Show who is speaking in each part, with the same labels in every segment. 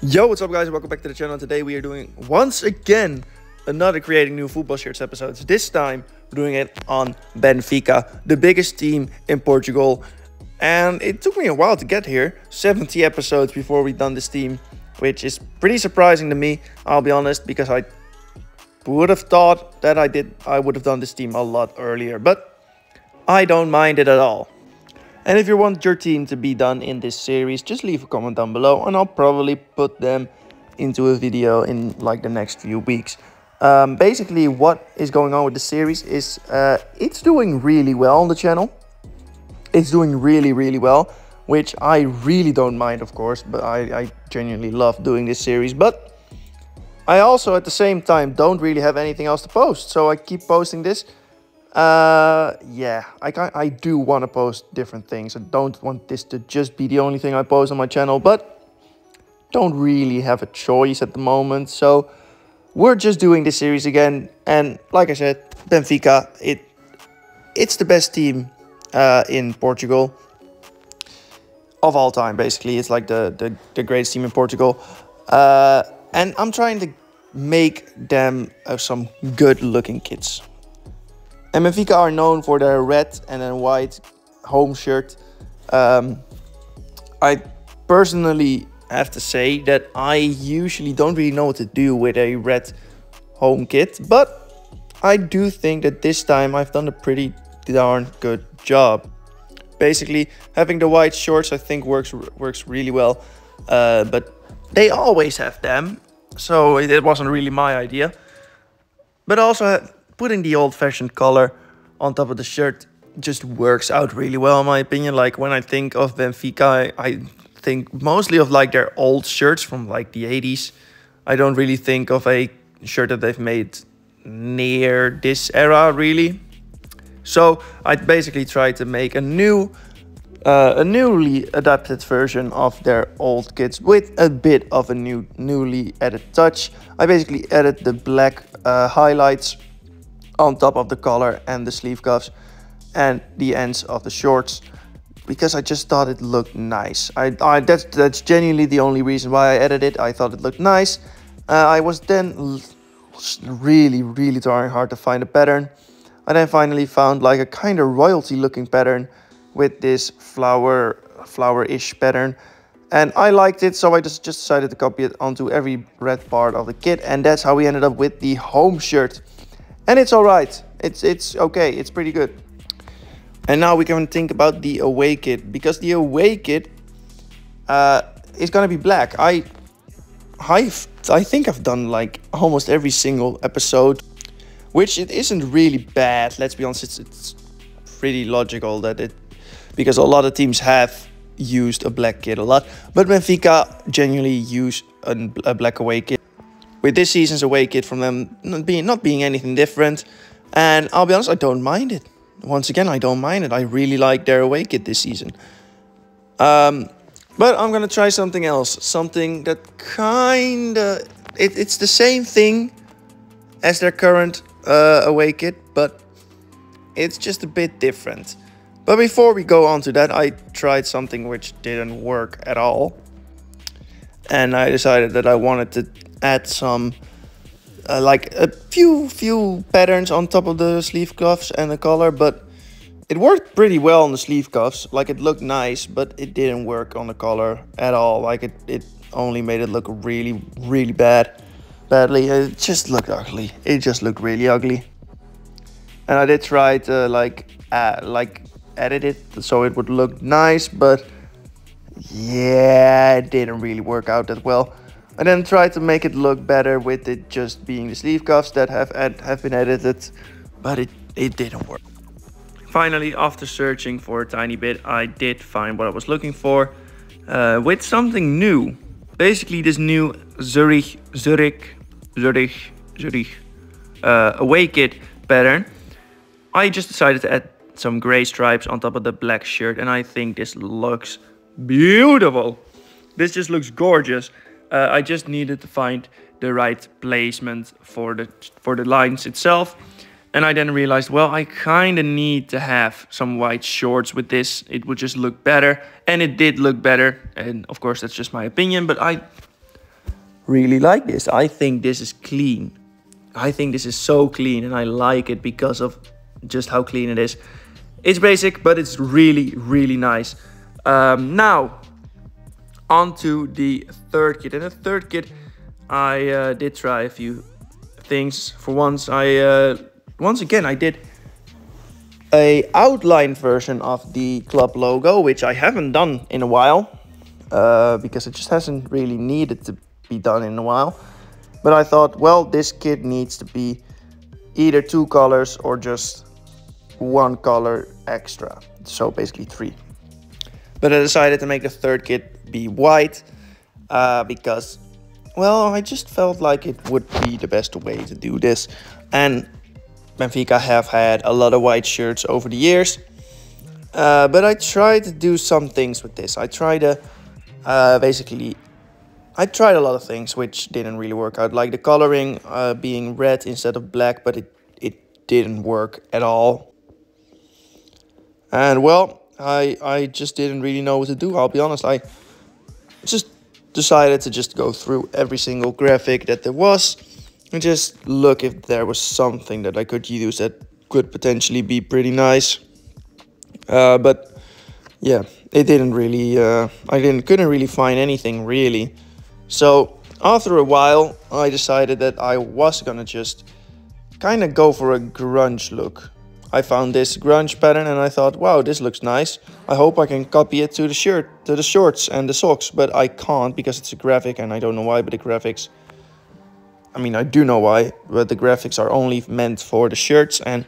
Speaker 1: Yo, what's up guys? Welcome back to the channel. Today we are doing, once again, another Creating New Football Shirts episodes. This time, we're doing it on Benfica, the biggest team in Portugal. And it took me a while to get here, 70 episodes before we done this team, which is pretty surprising to me, I'll be honest, because I would have thought that I would have done this team a lot earlier, but I don't mind it at all. And if you want your team to be done in this series, just leave a comment down below and I'll probably put them into a video in like the next few weeks. Basically, what is going on with the series is it's doing really well on the channel. It's doing really well, which I really don't mind, of course, but I genuinely love doing this series. But I also, at the same time, don't really have anything else to post, so I keep posting this. Yeah, I do want to post different things. I don't want this to just be the only thing I post on my channel, but don't really have a choice at the moment. So we're just doing this series again, and like I said, Benfica, it's the best team in Portugal of all time. Basically, it's like the greatest team in Portugal, and I'm trying to make them some good-looking kits. And Benfica are known for their red and then white home shirt. I personally have to say that I usually don't really know what to do with a red home kit, but I do think that this time I've done a pretty darn good job. Basically, having the white shorts I think works really well, but they always have them, so it wasn't really my idea. But also putting the old-fashioned color on top of the shirt just works out really well, in my opinion. Like, when I think of Benfica, I think mostly of like their old shirts from like the 80s. I don't really think of a shirt that they've made near this era, really. So I basically tried to make a newly adapted version of their old kits with a bit of a newly added touch. I basically added the black highlights on top of the collar and the sleeve cuffs and the ends of the shorts, because I just thought it looked nice. That's genuinely the only reason why I added it. I thought it looked nice. I was then really trying hard to find a pattern. I then finally found like a kind of royalty looking pattern with this flower-ish pattern, and I liked it, so I just decided to copy it onto every red part of the kit, and that's how we ended up with the home shirt. And it's alright, it's okay, it's pretty good. And now we can think about the away kit, because the away kit is gonna be black. I think I've done like almost every single episode, which it isn't really bad. Let's be honest, it's pretty logical that because a lot of teams have used a black kit a lot, but Benfica genuinely use a black away kit. With this season's away kit from them not being anything different, and I'll be honest, I don't mind it. Once again, I don't mind it. I really like their away kit this season. But I'm gonna try something else, something that kinda it's the same thing as their current away kit, but it's just a bit different. But before we go on to that, I tried something which didn't work at all, and I decided that I wanted to add some like a few patterns on top of the sleeve cuffs and the collar, but it worked pretty well on the sleeve cuffs. Like, it looked nice, but it didn't work on the collar at all. Like, it only made it look really badly. It just looked ugly. It just looked really ugly. And I did try to like edit it so it would look nice, but yeah, it didn't really work out that well. I then tried to make it look better with it just being the sleeve cuffs that have been edited, but it didn't work. Finally, after searching for a tiny bit, I did find what I was looking for, with something new. Basically, this new Zurich away kit pattern. I just decided to add some gray stripes on top of the black shirt, and I think this looks beautiful. This just looks gorgeous. I just needed to find the right placement for the lines itself, and I then realized, well, I kind of need to have some white shorts with this. It would just look better, and it did look better. And of course, that's just my opinion, but really like this. I think this is clean. I think this is so clean, and I like it because of just how clean it is. It's basic, but it's really, really nice. Now, on to the third kit. In the third kit, I did try a few things. For once, once again, I did a outline version of the club logo, which I haven't done in a while, because it just hasn't really needed to be done in a while. But I thought, well, this kit needs to be either 2 colors or just 1 color extra. So basically 3. But I decided to make the third kit be white because, well, I just felt like it would be the best way to do this. And Benfica have had a lot of white shirts over the years. But I tried to do some things with this. I tried to I tried a lot of things which didn't really work out, like the coloring being red instead of black, but it didn't work at all. And well, I just didn't really know what to do, I'll be honest. I just decided to just go through every single graphic that there was and just look if there was something that I could use that could potentially be pretty nice. But yeah, it didn't really, couldn't really find anything really. So after a while, I decided that I was gonna just kind of go for a grunge look. I found this grunge pattern and I thought, wow, this looks nice. I hope I can copy it to the shirt, to the shorts and the socks, but I can't because it's a graphic and I don't know why, but the graphics, I mean, I do know why, but the graphics are only meant for the shirts, and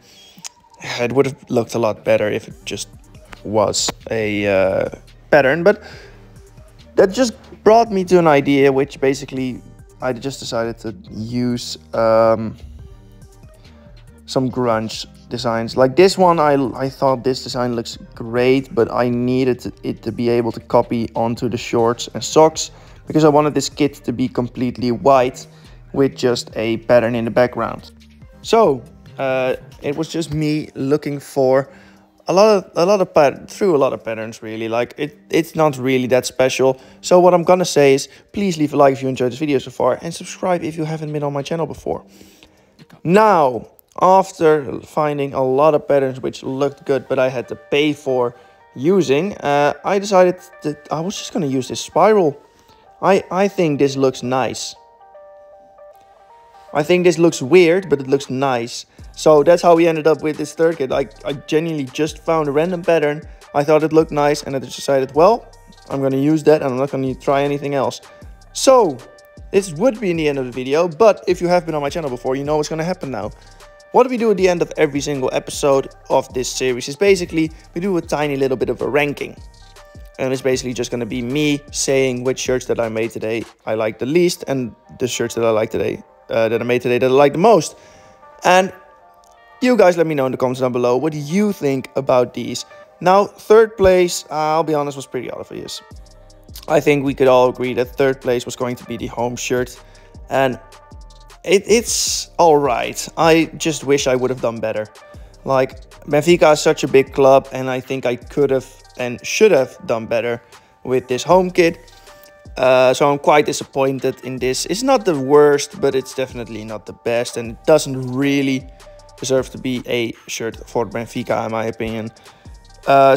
Speaker 1: it would have looked a lot better if it just was a pattern. But that just brought me to an idea, which basically I just decided to use some grunge designs. Like this one, I thought this design looks great, but I needed it to be able to copy onto the shorts and socks because I wanted this kit to be completely white with just a pattern in the background. So it was just me looking for a lot of patterns really. Like it's not really that special. So what I'm gonna say is, please leave a like if you enjoyed this video so far, and subscribe if you haven't been on my channel before. Now, after finding a lot of patterns which looked good but I had to pay for using, I decided that I was just gonna use this spiral. I think this looks nice. I think this looks weird, but it looks nice. So that's how we ended up with this third kit. I genuinely just found a random pattern. I thought it looked nice and I just decided, well, I'm going to use that and I'm not going to try anything else. So this would be in the end of the video, but if you have been on my channel before, you know what's going to happen now. What we do at the end of every single episode of this series is basically we do a tiny little bit of a ranking. And it's basically just going to be me saying which shirts that I made today I like the least, and the shirts that I like today that I made today that I like the most. And you guys let me know in the comments down below what you think about these. Now, third place, I'll be honest, was pretty obvious. I think we could all agree that third place was going to be the home shirt. And it's alright. I just wish I would have done better. Like, Benfica is such a big club, and I think I could have and should have done better with this home kit. So I'm quite disappointed in this. It's not the worst, but it's definitely not the best, and it doesn't really deserve to be a shirt for Benfica in my opinion.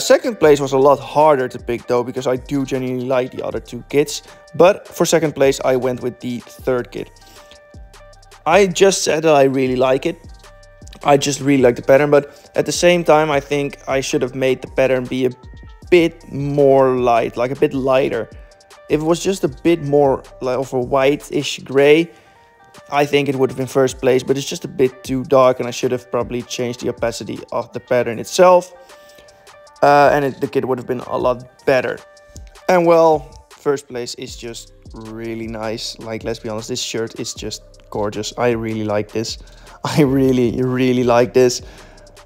Speaker 1: Second place was a lot harder to pick though, because I do genuinely like the other 2 kits. But for second place I went with the third kit. I just said that I really like it. I just really like the pattern, but at the same time I think I should have made the pattern be a bit more light, like a bit lighter. If it was just a bit more like of a white-ish gray, I think it would have been first place, but it's just a bit too dark and I should have probably changed the opacity of the pattern itself. And the kit would have been a lot better. And well, first place is just really nice. Like, let's be honest, this shirt is just gorgeous. I really like this. I really like this.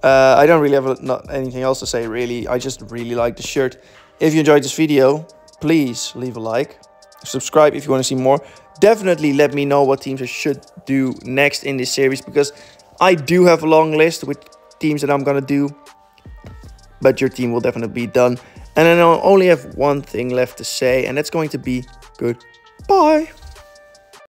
Speaker 1: I don't really have not anything else to say really. I just really like the shirt. If you enjoyed this video, please leave a like. Subscribe if you want to see more. Definitely let me know what teams I should do next in this series, because I do have a long list with teams that I'm gonna do, but your team will definitely be done. And then I only have one thing left to say, and that's going to be goodbye.